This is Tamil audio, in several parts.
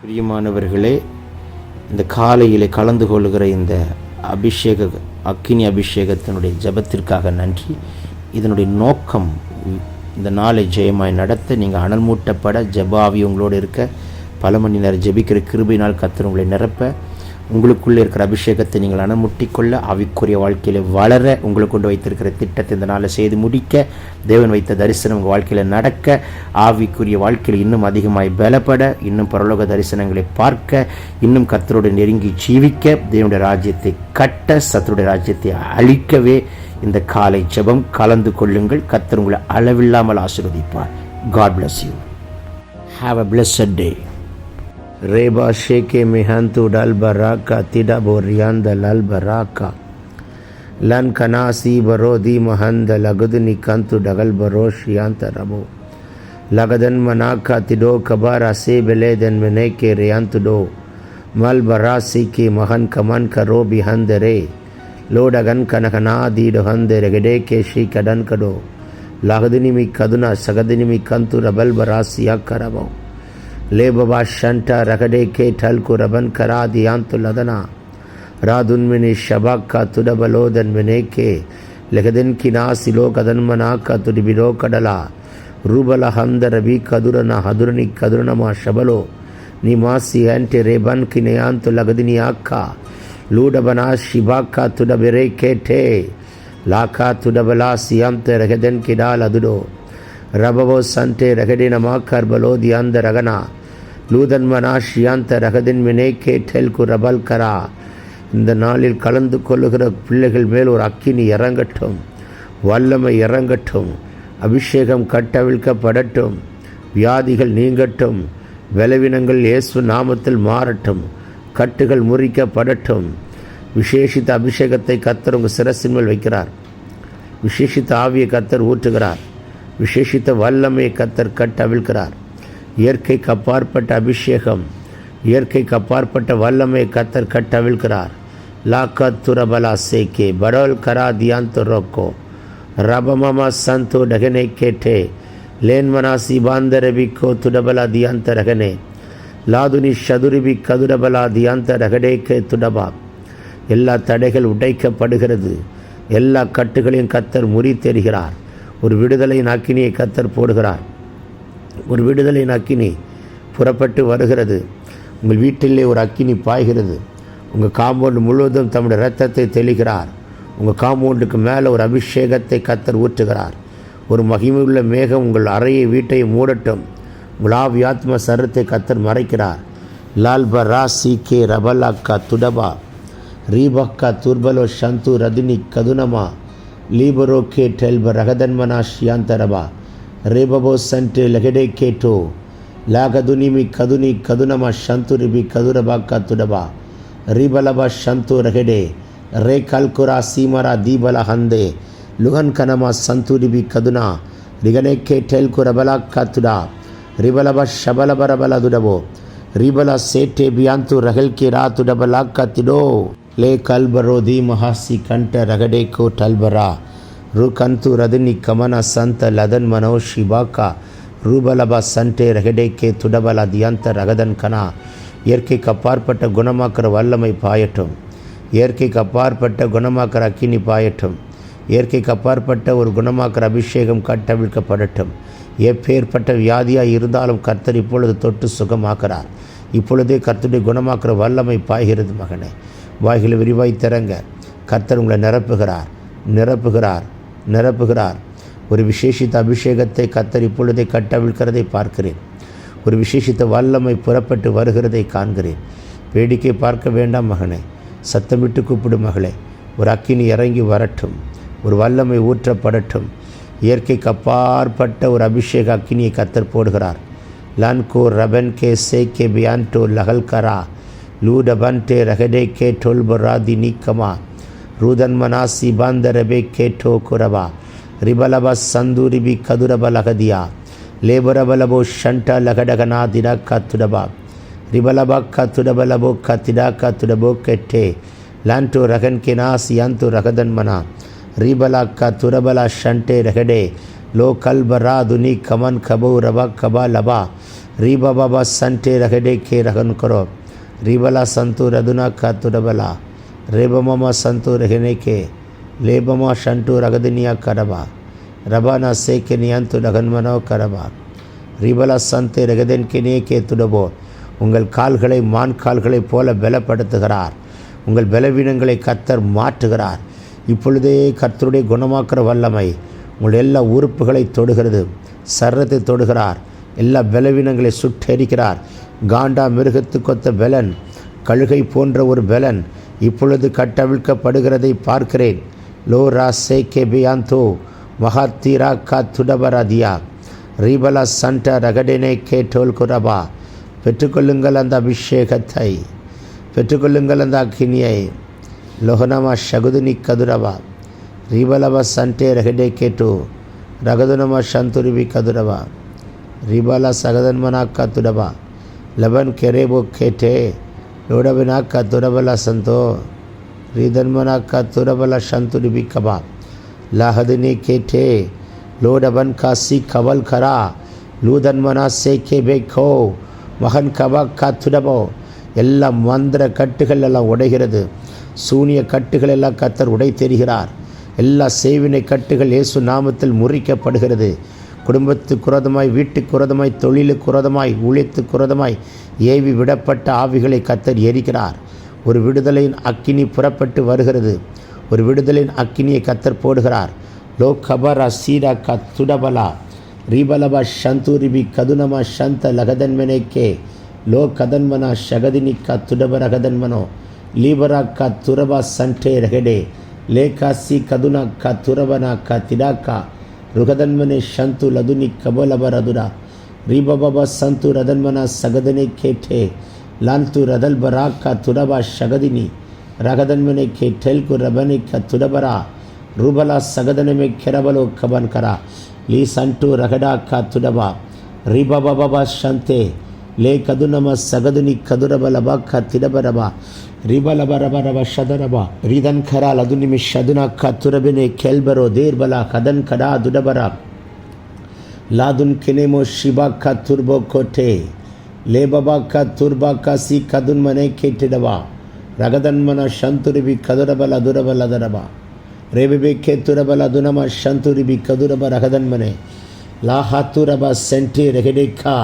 பிரியமானவர்களே, இந்த காலையில் கலந்து கொள்கிற இந்த அக்கினி அபிஷேகத்தினுடைய ஜெபத்திற்காக நன்றி. இதனுடைய நோக்கம் இந்த நாளை ஜெயமாய் நடத்த, நீங்கள் அனல் மூட்டப்பட, ஜெபாவி உங்களோடு இருக்க, பல மணி நேரம் ஜெபிக்கிற கிருபையினால் கர்த்தர் உங்களை நிரப்ப, உங்களுக்குள்ளே இருக்கிற அபிஷேகத்தை நீங்கள் அனமுட்டிக்கொள்ள, ஆவிக்குரிய வாழ்க்கையில் வளர, உங்களுக்கு கொண்டு வைத்திருக்கிற திட்டத்தை இந்த நாளில் செய்து முடிக்க, தேவன் வைத்த தரிசனம் உங்கள் வாழ்க்கையில் நடக்க, ஆவிக்குரிய வாழ்க்கையில் இன்னும் அதிகமாய் பலப்பட, இன்னும் பரலோக தரிசனங்களை பார்க்க, இன்னும் கர்த்தரோடு நெருங்கி ஜீவிக்க, தேவனுடைய ராஜ்யத்தை கட்ட, சத்துருடைய ராஜ்யத்தை அழிக்கவே இந்த காலை ஜெபம் கலந்து கொள்ளுங்கள். கர்த்தர் உங்களை அளவில்லாமல் ஆசீர்வதிப்பார். God bless you. Have a blessed day. Reba sheke mihantu dal baraka tida borianda lal baraka lan kanasi barodi mahanda lagudni kantu dagal barosh yanta rabo lagadan manaka tido kabara se beleden meneke riyantu do mal barasi ke mahan kaman karo bihandere lodagan kanakana dido handere gede ke shi kadan kado lagadini mi kaduna sagadini mi kantu rabal barasi yakarabo ले बाबा शंटा रगडे के ठल को रबन करा दियां तो लदना रादुन मिनी शबाक का तुडबलोदन मिने के लेकदिन की नासिलो कदन मना का तुडिबिलो कडला रूबला हंद रबी कदुरना हदुरनी कदुरनमा शबलो निमासी एंटे रेबन की नयान तो लगदिनी आका लूडबना शिबाक का तुडबेरे के ठे लाका तुडबला सियम ते रगदन की डाल अदुडो रबवो संटे रगडे नमा करबलो दियांद रगना லூதன் மனாஷியாந்த ரகதின் மினேக்கே டெல்கு ரபல் கரா. இந்த நாளில் கலந்து கொள்ளுகிற பிள்ளைகள் மேல் ஒரு அக்கினி இறங்கட்டும், வல்லமை இறங்கட்டும், அபிஷேகம் கட்டவிழ்க்கப்படட்டும், வியாதிகள் நீங்கட்டும், பலவீனங்கள் இயேசு நாமத்தில் மாறட்டும், கட்டுகள் முறிக்கப்படட்டும். விசேஷித்த அபிஷேகத்தை கர்த்தர் உங்கள் சிரசின் மேல் வைக்கிறார். விசேஷித்த ஆவியை கர்த்தர் ஊற்றுகிறார். விசேஷித்த வல்லமையை கர்த்தர் கட்டவிழ்கிறார். இயற்கைக்கு அப்பாற்பட்ட அபிஷேகம், இயற்கைக்கு அப்பாற்பட்ட வல்லமை கர்த்தர் கட்டவிழ்கிறார். லாக்கா துரபலா சேக்கே படோல் கரா தியாந்தோ ரோக்கோ ரபமமா சந்தோ டகனே கேட்டே லேன்மனாசி பாந்தரபிக்கோ துடபலா தியாந்த ரகனே லாதுனி ஷதுரிபி கதுரபலா தியாந்த ரகடேக்கே துடபா. எல்லா தடைகள் உடைக்கப்படுகிறது. எல்லா கட்டுகளையும் கர்த்தர் முறித்தெறிகிறார். ஒரு விடுதலையின் அக்கினியை கர்த்தர் போடுகிறார். ஒரு விடுதலையின் அக்கினி புறப்பட்டு வருகிறது. உங்கள் வீட்டிலே ஒரு அக்கினி பாய்கிறது. உங்கள் காம்பவுண்டு முழுவதும் தம்முடைய இரத்தத்தை தெளிக்கிறார். உங்கள் காம்பவுண்டுக்கு மேலே ஒரு அபிஷேகத்தை கர்த்தர் ஊற்றுகிறார். ஒரு மகிமையுள்ள மேகம் உங்கள் அறையை வீட்டை மூடட்டும். உங்கள் ஆவி ஆத்ம சரத்தை கர்த்தர் மறைக்கிறார். லால்பா ராசி கே ரபலாக்கா துடபா ரீபக்கா துர்பலோ ஷந்து ரதினி கதுனமா லீபரோ கே டெல்ப ரகதன்மனா ஷியாந்தரபா रेबबो संटे लगेडे केटो लागदुनिमि कदुनी कदुनमा शंतुरिबि कदुरबा का तुडबा रिबलबा शंतु रगेडे रे कलकुरा सीमरा दीबला हंदे लुहन कनमा संतुरिबि कदुना रिगने के टेलकु रबला का तुडा रिबलबा शबलबरबला दुडबो रिबला सेटे बियांतु रगल के रात तुडबला का तिडो ले कलबरो दी महासी कंट रगडे को टलबरा ருகந்து ரதினி கமன சந்த லதன் மனோ ஷிபாக்கா ரூபலபா சண்டே ரகடேக்கே துடபலா தியந்த ரகதன் கனா. இயற்கைக்கு அப்பாற்பட்ட குணமாக்கிற வல்லமை பாயட்டும். இயற்கைக்கு அப்பாற்பட்ட குணமாக்கிற அக்கினி பாயட்டும். இயற்கைக்கு அப்பாற்பட்ட ஒரு குணமாக்கிற அபிஷேகம் கட்டவிழ்க்கப்படட்டும். எப்பேற்பட்ட வியாதியாக இருந்தாலும் கர்த்தர் இப்பொழுது தொட்டு சுகமாக்குறார். இப்பொழுதே கர்த்தருடைய குணமாக்கிற வல்லமை பாய்கிறது. மகனே, வாய்களை விரிவாய் திறங்க. கர்த்தர் உங்களை நிரப்புகிறார், நிரப்புகிறார், நிரப்புகிறார். ஒரு விசேஷித்த அபிஷேகத்தை கர்த்தர் இப்பொழுதை கட்டவிழ்கிறதை பார்க்கிறேன். ஒரு விசேஷித்த வல்லமை புறப்பட்டு வருகிறதை காண்கிறேன். வேடிக்கை பார்க்க வேண்டாம் மகனே, சத்தமிட்டு கூப்பிடும் மகளே. ஒரு அக்கினி இறங்கி வரட்டும், ஒரு வல்லமை ஊற்றப்படட்டும். இயற்கைக்கு அப்பாற்பட்ட ஒரு அபிஷேக அக்கினியை கர்த்தர் போடுகிறார். லான்கோ ரபன் கே சே கே பியான்டோ லகல்கரா லூடபன்டே ரகடே கே டோல்பராதி நீக்கமா रूदन मनासी बांदरबे केठो कुरबा रिबलबा संदूरिबी कदुरब लगदिया लेबरबलबो शंटा लगडगना दिरा कतुडबा रिबलबा कतुडबलबो कतिडा कतुडबो केटे लांटो रगन के नास यंतो रगदन मना रिबला कतुरबला शंटे रगडे லோ கல்பரா துனி கமன் கபு ரபா கபா லபா ரீபா பாபா சண்டே ரகடே கே ரகன் கரோ ரீபலா சந்து ரதுனா கத்துடபலா ரேபமமா சந்து ரகனே கே லேபமா ஷண்டு ரகதினியா கரபா ரபானா சேக்கே நியந்து ரகன்மனோ கரபா ரீபலா சந்தே ரகதன் கே கே துடபோ. உங்கள் கால்களை மான் கால்களைப் போல பலப்படுத்துகிறார். உங்கள் பலவீனங்களை கர்த்தர் மாற்றுகிறார். இப்பொழுதே கர்த்தருடைய குணமாக்குற வல்லமை உங்கள் எல்லா உறுப்புகளை தொடுகிறது. சர்ரத்தை தொடுகிறார். எல்லா பலவீனங்களை சுட்டெரிக்கிறார். காண்டா மிருகத்துக்கொத்த பலன், கழுகை போன்ற ஒரு பலன் இப்பொழுது கட்டவிழ்க்கப்படுகிறதை பார்க்கிறேன். லோ ரா சே கே பியாந்தோ மகாத்தீரா கா துடபராதியா ரீபலா சண்டா ரகடனே கே டோல் குரபா. பெற்றுக்கொள்ளுங்கள் அந்த அபிஷேகத்தை, பெற்றுக்கொள்ளுங்கள் அந்த அக்கினியை. லோகனமா ஷகுதுனி கதுரவா ரீபலவா சண்டே ரகடே கேட்டு ரகதுனமா சந்துரிவி கதுரவா ரீபலா சகதன்மனா கத்துடவா லபன் கெரேபோ கேட்டே லோடவினா கத்துரபலா சந்தோ ரீதன்மனா கத்துரபலா சந்துரிவி கபா லாஹதினி கேட்டே லோடவன் காசி கவல் கரா லூதன்மனா சேக்கே பேக்கோ மகன் கபா காத்துடபோ. எல்லா மந்திர கட்டுகள் எல்லாம் உடைகிறது. சூனிய கட்டுகள் எல்லாம் கர்த்தர் உடை தெரிகிறார். எல்லா செய்வினை கட்டுகள் இயேசு நாமத்தில் முறிக்கப்படுகிறது. குடும்பத்துக்கு குரதமாய், வீட்டுக்கு குரதமாய், தொழிலுக்கு குரதமாய், ஊழியத்துக்கு குரதமாய் ஏவி விடப்பட்ட ஆவிகளை கர்த்தர் எரிக்கிறார். ஒரு விடுதலையின் அக்கினி புறப்பட்டு வருகிறது. ஒரு விடுதலையின் அக்கினியை கர்த்தர் போடுகிறார். லோ கபரா சீரா கத்துடபலா ரீபலபா சந்தூரிபி கதுனமா சந்த லகதன்மனேக்கே லோ கதன்மனா ஷகதினி கத்துடபரகதன்மனோ லீபரா கத்துரபா சண்டே ரகடே லேகாசி கதுனா கத்துரபனா கத்திடாக்கா ருகதன்மனே சந்து லதுனி கபோலபரதுரா ரீபபா சந்து ரதன்மனா சகதனே கேட்டே லாந்து ரதல் பராக்கா துரபா ஷகதினி ரகதன்மனே கே டெல்கு ரபனி கத்துடபரா ரூபலா சகதனமே கெரபலோ கபன் கரா லீ சண்டு ரகடா கத்துடபா ரீபபா சந்தே லே கதுனம சகதுனி கதுரபலபா கத்திடபரபா ரிபலபரபரப ஷதரபா ரிதன் கரா லதுனிமி ஷதுனா கத்துரபினே கெல்பரோ தேர்பலா கதன் கடா துடபரா லாதுன் கினேமோ ஷிபா கத்துர்போ கோட்டே லேபபா கத்துர்பா காசி கதுன்மனே கேட்டிடவா ரகதன்மன சந்துரிபி கதுரபல துரபலதரபா ரேபிபே கேத்துரபல துனம சந்துரிபி கதுரப ரகதன்மனே லாஹாத்துரபா சென்டி ரெகடேக்கா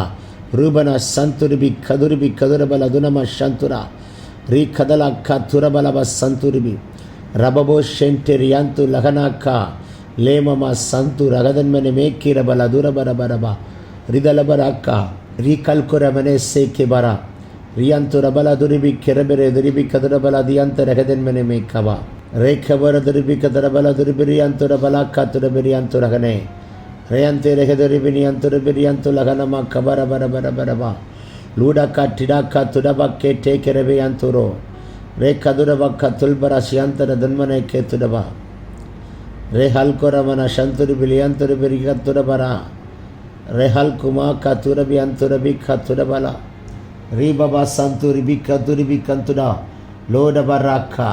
ரூபன சந்துரிபி கதுரிபி கதுரபல துனம சந்துரா ரீ கதலாக்கா துரபலப சந்துரிபி ரபபோ ஷென்டெரியாந்து லகனாக்கா லேமமா சந்து ரகதன்மனே மேக்கிரபல துரபரபரபா ரிதலபராக்கா ரீ கல்குரமனே சேக்கிபரா ரியாந்து ரபல துரிபி கிரபெரே துரிபி கதுரபல தியாந்த ரகதன்மனே மேக்கவா ரேக்கபர துரிபி கதரபல துரிபி ரியாந்து ரபலாக்கா துரபிரியாந்து ரகனே ரேயந்தே ரெகதுரிபி நியந்து ரிபிரியாந்து லகனமா கபரபரபரபரபா லூடாக்கா டிடாக்கா துடபா கேட்டே கிரபே அந்துரோ ரே கதுரபா கத்துல்பரா சியாந்தர தன்மனை கே துடபா ரே ஹல்குரமன சந்துரிபி லியந்துரிபி கத்துரபரா ரே ஹல்குமா கத்துரபி அந்துரபி கத்துடபலா ரீபபா சந்துரிபி கதுரிபி கந்துடா லோடபராக்கா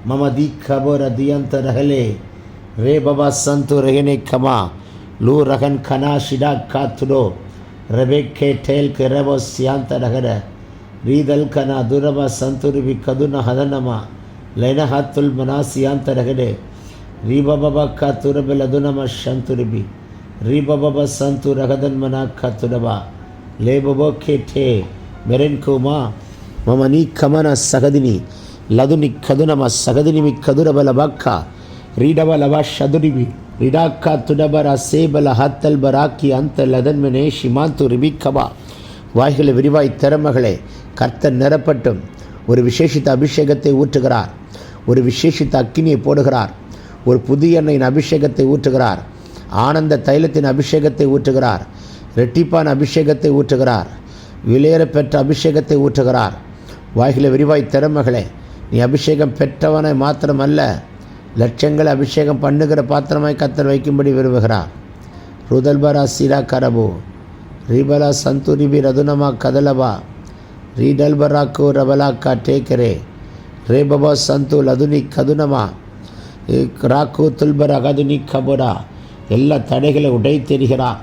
மம தீக்கபோர தியந்த ரகலே ரே பபா சந்து ரகனே கமா லூ ரகன் கனா ஷிடா காத்துடோ ரபேக்கே டேல் கெரபோ சியாந்த ரகர ரீதல் கனா துரபா சந்துரிபி கதுன ஹதனமா லைனஹாத்துல் மனா சியாந்த ரகடே ரீபபா காத்துரபி லதுனம சந்துரிபி ரீபபா சந்து ரகதன் மனா காத்துடபா லேபபோ கேட்டே மெரென்குமா மம நீ கமன சகதினி லதுனி கதுனம சகதினிமி கதுரபலபாக்கா ரீடபலபா ஷதுரிபி ரிடாக்கா துடபரா சேபல ஹத்தல் பராக்கி அந்த லதன்மனே ஷிமாந்து ரிபிக்கபா. வாய்களை விரிவாய் திறமகளே கர்த்தர் நிரப்பட்டும். ஒரு விசேஷித்த அபிஷேகத்தை ஊற்றுகிறார். ஒரு விசேஷித்த அக்கினியை போடுகிறார். ஒரு புதிய எண்ணெயின் அபிஷேகத்தை ஊற்றுகிறார். ஆனந்த தைலத்தின் அபிஷேகத்தை ஊற்றுகிறார். ரெட்டிப்பான அபிஷேகத்தை ஊற்றுகிறார். விலையேற பெற்ற அபிஷேகத்தை ஊற்றுகிறார். வாய்களை விரிவாய் திறமகளே நீ அபிஷேகம் பெற்றவனை மாத்திரமல்ல, லட்சங்களை அபிஷேகம் பண்ணுகிற பாத்திரமாய் கர்த்தர் வைக்கும்படி விரும்புகிறார். ருதல்பரா சீரா கரபு ரீபலா சந்துரிபி ரதுனமா கதலபா ரீடல்பராக்கு ரபலாக்கா டேக்கரே ரேபபா சந்து லதுனி கதுனமா ராக்கு துல்பர கதுனி கபுரா எல்லா தடைகளை உடைத்தெறிகிறார்.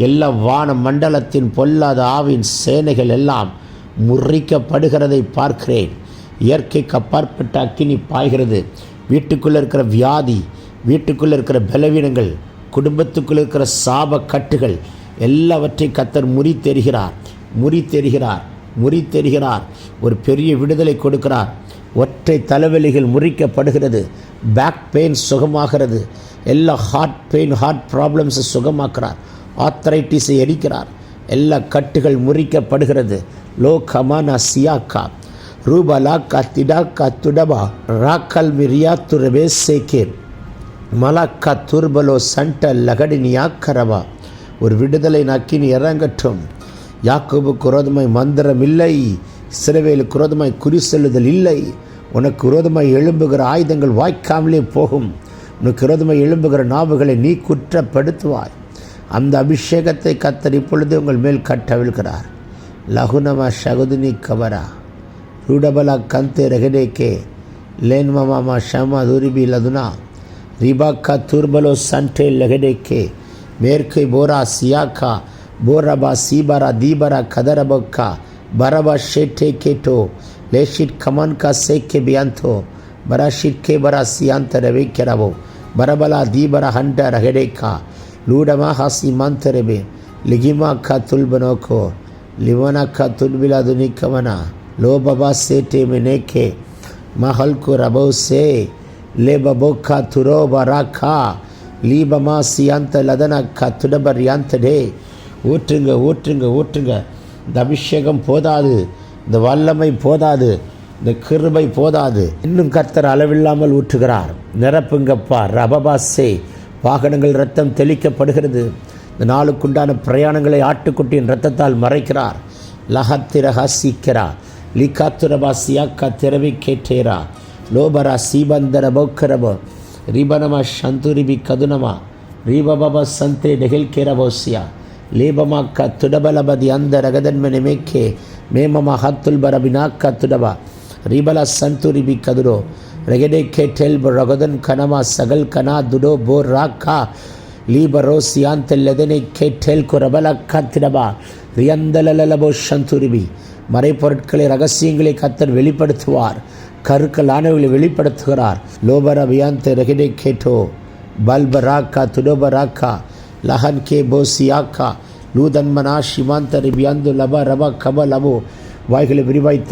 எல்லா வான மண்டலத்தின் பொல்லாத ஆவின் சேனைகள் எல்லாம் முறிக்கப்படுகிறதை பார்க்கிறேன். இயற்கைக்கு அப்பாற்பட்ட அக்கினி பாய்கிறது. வீட்டுக்குள்ளே இருக்கிற வியாதி, வீட்டுக்குள்ளே இருக்கிற பலவீனங்கள், குடும்பத்துக்குள்ளே இருக்கிற சாப கட்டுகள் எல்லாவற்றையும் கர்த்தர் முறித்தெறிகிறார். ஒரு பெரிய விடுதலை கொடுக்கிறார். ஒற்றை தலைவலிகள் முறிக்கப்படுகிறது. Back pain சுகமாகிறது. எல்லா ஹார்ட் ப்ராப்ளம்ஸை சுகமாக்குறார். ஆர்த்தரைட்டிஸை எரிக்கிறார். எல்லா கட்டுகள் முறிக்கப்படுகிறது. லோ கமானா சியாக்கா ரூபலாக்கா திடாக்கா துடபா ராக்கல் மிரியா துரவே சேகேர் மலாக்கா துர்பலோ சண்ட லகடினியாக்கரவா. ஒரு விடுதலை நக்கினி இறங்கட்டும். யாக்கோபுக்கு விரோதமாய் மந்திரம் இல்லை, இஸ்ரவேலுக்கு விரோதமாய் குறி செல்லுதல் இல்லை. உனக்கு விரோதமாய் எழும்புகிற ஆயுதங்கள் வாய்க்காமலே போகும். உனக்கு விரோதமாய் எழும்புகிற நாவுகளை நீ குற்றப்படுத்துவாய். அந்த அபிஷேகத்தை கர்த்தர் இப்பொழுது உங்கள் மேல் கட்டவிழ்கிறார். லகுனமா ஷகுதினி கபரா ரூடபலா கந்தே ரகடேக்கே லேன்மமாமா ஷமா துரிபி லதுனா ரிபாக்கா துர்பலோ சண்டே லகடேக்கே மேற்கை போரா சியாக்கா போரபா சீபரா தீபரா கதரபக்கா பரபா ஷேட்டே கேட்டோ லேஷிட் கமன்கா சேக்கே பியாந்தோ பராஷிட் கே பரா சியாந்த ரவேக்கரவோ பரபலா தீபரா ஹண்ட ரகடேக்கா லூடமா ஹாசி மாந்தரபே லிகிமா கா துல்பனோக்கோ லிவனா கா துல்பிலா துனிக்கவனா லோ பபா சேட்டே மினேக்கே மஹல்கு ரபோ சே லே பபோக்கா துரோ பராக்கா லீபமா சியாந்த லதனக்கா துடபர் யாந்தடே. ஊற்றுங்க. இந்த அபிஷேகம் போதாது, இந்த வல்லமை போதாது, இந்த கிருபை போதாது. இன்னும் கர்த்தர் அளவில்லாமல் ஊற்றுகிறார். நிரப்புங்கப்பா. ரபபாசே வாகனங்கள் இரத்தம் தெளிக்கப்படுகிறது. இந்த நாளுக்குண்டான பிரயாணங்களை ஆட்டுக்குட்டியின் இரத்தத்தால் மறைக்கிறார். லஹத்திரஹா சீக்கிரா லிகாத்துரபா சியாக்கா திரவி கேட்டேரா லோபரா சீபந்தர பௌக்கரபோ ரிபனமா சந்துரிபி கதுனமா ரீபபா சந்தே நெகில்கேரபோசியா லேபமாக்கா துடபலபதி அந்த ரகதன்மனை மேக்கே மேமமா ஹத்துல் பரபினாக்கா துடபா ரிபலா சந்துரிபி கதுரோ ரெகடே கேட்டெல் ரகதன் கனமா சகல் கனா துடோ போர் ராக்கா லீபரோ சியாந்தெல்லதனை கேட்டெல் குரபலக்கா திடபா ரியந்தலலபோ சந்துரிபி. மறைப்பொருட்களை ரகசியங்களை கர்த்தர் வெளிப்படுத்துவார். கருக்கலானவர்களை வெளிப்படுத்துகிறார். லோபர வியாந்த ரெகடே கேட்டோ பல்பராக்கா துடோபராக்கா லஹன் கே போசியாக்கா லூதன்மனா ஷிமாந்த ரிபியாந்து லப ரபா கப லபோ. வாய்களை விரிவாய்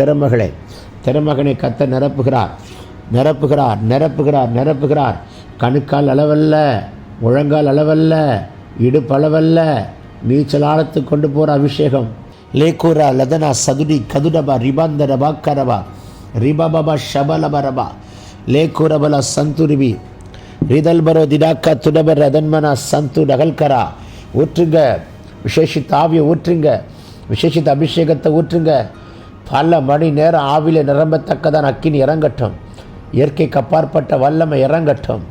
திறமகனை கர்த்தர் நிரப்புகிறார். கணுக்கால் அளவல்ல, முழங்கால் அளவல்ல, இடுப்பளவல்ல, நீச்சல் ஆழத்து கொண்டு போகிற அபிஷேகம். லேகூரா லதனா சதுடி கதுடபா ரிபாந்தரபா கரபா ரிபாபா ஷபலபரபா லேகூரபலா சந்துரிபி ரிதல்பரோ திடாக்கா துடபர் ரதன்மனா சந்து டகல்கரா. ஊற்றுங்க. விசேஷித்த ஆவியை ஊற்றுங்க. விசேஷித்த அபிஷேகத்தை ஊற்றுங்க. பல மணி நேரம் ஆவில நிரம்பத்தக்கதான் அக்கினி இறங்கட்டும். இயற்கைக்கு அப்பாற்பட்ட வல்லமை இறங்கட்டும்.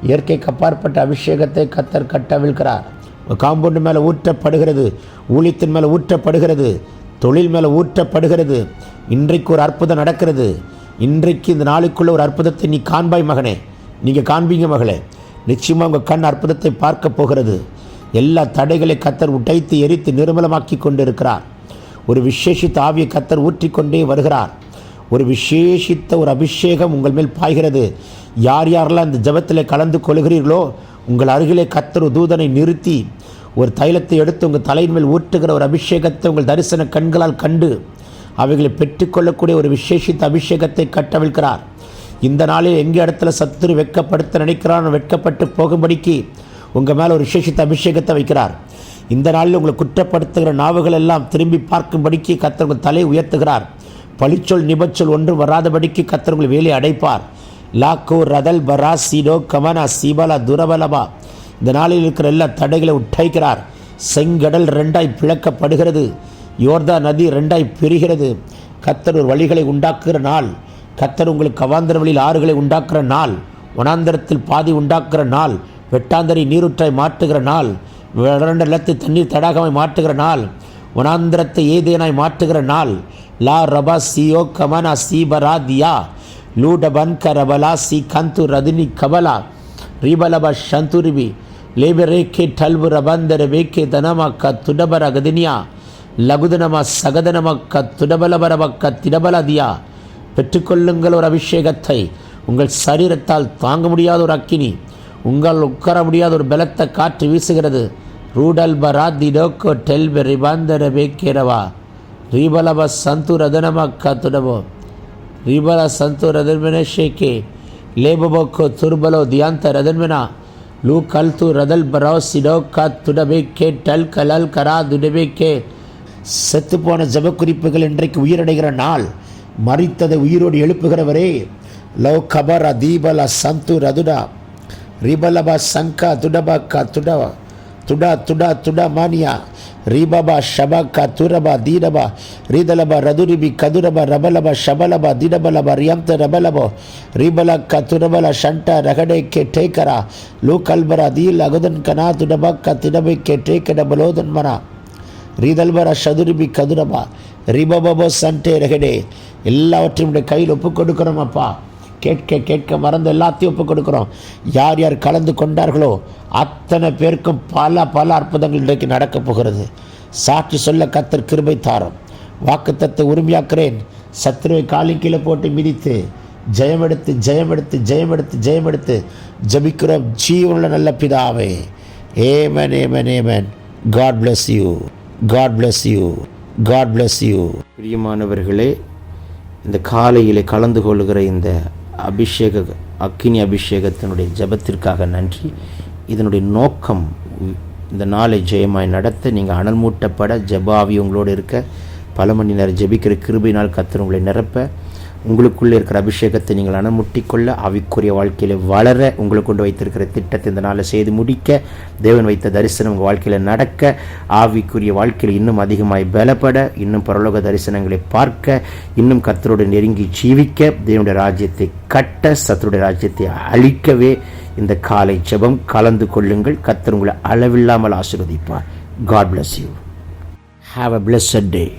இயற்கைக்கு அப்பாற்பட்ட அபிஷேகத்தை கர்த்தர் கட்டவிழ்கிறார். காம்பவுண்டு மேலே ஊற்றப்படுகிறது. ஊழியத்தின் மேலே ஊற்றப்படுகிறது. தொழில் மேலே ஊற்றப்படுகிறது. இன்றைக்கு ஒரு அற்புதம் நடக்கிறது. இன்றைக்கு இந்த நாளுக்குள்ள ஒரு அற்புதத்தை நீ காண்பாய் மகனே. நீங்கள் காண்பீங்க மகளே. நிச்சயமாக உங்கள் கண் அற்புதத்தை பார்க்க போகிறது. எல்லா தடைகளை கர்த்தர் உடைத்து எரித்து நிர்மலமாக்கி கொண்டு இருக்கிறார். ஒரு விசேஷித்த ஆவியை கர்த்தர் ஊற்றிக்கொண்டே வருகிறார். ஒரு விசேஷித்த ஒரு அபிஷேகம் உங்கள் மேல் பாய்கிறது. யார் யாரெல்லாம் இந்த ஜெபத்தில் கலந்து கொள்கிறீர்களோ உங்கள் அருகிலே கர்த்தர் தூதனை நிறுத்தி ஒரு தைலத்தை எடுத்து உங்கள் தலையின் மேல் ஊற்றுகிற ஒரு அபிஷேகத்தை உங்கள் தரிசன கண்களால் கண்டு அவைகளை பெற்றுக்கொள்ளக்கூடிய ஒரு விசேஷித்த அபிஷேகத்தை கட்டவிழ்கிறார். இந்த நாளில் எங்கே இடத்துல சத்துரு வெட்கப்படுத்த நினைக்கிறான் வெட்கப்பட்டு போகும்படிக்கு உங்கள் மேலே ஒரு விசேஷித்த அபிஷேகத்தை வைக்கிறார். இந்த நாளில் உங்களை குற்றப்படுத்துகிற நாவுகள் எல்லாம் திரும்பி பார்க்கும்படிக்கு கர்த்தர் உங்கள் தலையை உயர்த்துகிறார். பழிச்சொல் நிபச்சொல் ஒன்றும் வராதபடிக்கு கர்த்தர் உங்கள் வேலையை அடைப்பார். லாக்கோ ரதல் பரா சீடோ கமனா சீபலா துரபலபா. இந்த நாளில் இருக்கிற எல்லா தடைகளை உட்டைக்கிறார். செங்கடல் ரெண்டாய் பிளக்கப்படுகிறது. யோர்தா நதி ரெண்டாய் பிரிகிறது. கர்த்தர் ஒரு வழிகளை உண்டாக்குகிற நாள். கர்த்தர் உங்களுக்கு அவாந்தர வழியில் ஆறுகளை உண்டாக்குற நாள். வனாந்தரத்தில் பாதி உண்டாக்குற நாள். வெட்டாந்தரை நீருற்றாய் மாற்றுகிற நாள். வறண்ட நிலத்தை தண்ணீர் தடாகமாய் மாற்றுகிற நாள். வனாந்தரத்தை ஏதேனாய் மாற்றுகிற நாள். லா ரபா சியோ கமனா சீபரா தியா லூடபன் கரபலா சி கந்து ரதினி கபலா ரிபலபா சந்துரிபி லேபரேக்கே டல்வு ரபந்தர வேக்கே தனமக்க துடபர கதினியா லகுதனமா சகதனமக்க துடபலபரமக்க திடபலதியா. பெற்றுக்கொள்ளுங்கள் ஒரு அபிஷேகத்தை. உங்கள் சரீரத்தால் தாங்க முடியாத ஒரு அக்கினி, உங்கள் உட்கார முடியாத ஒரு பலத்த காற்று வீசுகிறது. ரூடல் பராதி டோக்கோ டெல்பெ ரிபாந்தர வேக்கேரவா ரீபலப சந்து ரதனமக்க துடபோ ரீபல சந்து ரதன்மென ஷேக்கே லேபபோக்கோ துர்பலோ தியாந்த ரதன்மெனா லூ கல்து ரதல் பரோ சிடோக்கா துடபேக்கே டல் கலல் கரா துடபேக்கே. செத்துப்போன ஜப குறிப்புகள் இன்றைக்கு உயிரடைகிற நாள். மரித்ததை உயிரோடு எழுப்புகிறவரே. லோ கபரா தீபல சந்து ரதுடா ரிபலபா சங்கா துடபா துடா துடா துடா துடா மானியா ரீபபா ஷபா துரபா தீடபா ரீதலபா ரதுரிபி கதுரபா ரபலபா ஷபலபா திடபலபா ரியாம்த ரபலபோ ரீபலக்க துரபல ஷண்டா ரகடேக்கே டேக்கரா லூ கல்பரா தீல் அகுதன் கனா துடபக்க திடபைக்கே டேக்கடபலோதன் மனா ரீதல்பரா ஷதுரிபி கதுரபா ரிபபோ சண்டே ரகடே. எல்லாவற்றையும் கையில் ஒப்புக் கொடுக்குறோம் அப்பா. கேட்க கேட்க மறந்து எல்லாத்தையும் ஒப்புக் கொடுக்குறோம். யார் யார் கலந்து கொண்டார்களோ அத்தனை பேருக்கும் பல பல அற்புதங்கள் இன்றைக்கு நடக்கப் போகிறது. சாட்சி சொல்ல கர்த்தர் கிருபை தாரும். வாக்குத்தத்தை உரிமையாக்குறேன். சத்துருவை காலின் கீழே போட்டு மிதித்து ஜெயமெடுத்து ஜெயமெடுத்து ஜெயமெடுத்து ஜெயமெடுத்து ஜபிக்கிறோம் ஜீவனுள்ள நல்ல பிதாவே. Amen amen amen. God bless you. God bless you. God bless you. பிரியமானவர்களே, இந்த காலையில் கலந்து கொள்கிற இந்த அக்கினி அபிஷேகத்தினுடைய ஜபத்திற்காக நன்றி. இதனுடைய நோக்கம் இந்த நாளை ஜெயமாய் நடத்த, நீங்கள் அனல் மூட்டப்பட, ஜபாவி உங்களோடு இருக்க, பல மணி நேரம் ஜபிக்கிற கிருபையினால் கர்த்தர் உங்களை நிரப்ப, உங்களுக்குள்ளே இருக்கிற அபிஷேகத்தை நீங்கள் அனமுட்டிக்கொள்ள, ஆவிக்குரிய வாழ்க்கையில் வளர, உங்களுக்கு கொண்டு வைத்திருக்கிற திட்டத்தை இந்த நாளில் செய்து முடிக்க, தேவன் வைத்த தரிசனம் உங்கள் வாழ்க்கையில் நடக்க, ஆவிக்குரிய வாழ்க்கையில் இன்னும் அதிகமாய் பலப்பட, இன்னும் பரலோக தரிசனங்களை பார்க்க, இன்னும் கர்த்தரோடு நெருங்கி ஜீவிக்க, தேவனுடைய ராஜ்யத்தை கட்ட, சத்துருடைய ராஜ்யத்தை அழிக்கவே இந்த காலை ஜெபம் கலந்து கொள்ளுங்கள். கர்த்தர் உங்களை அளவில்லாமல் ஆசீர்வதிப்பார். God bless you. Have a blessed day.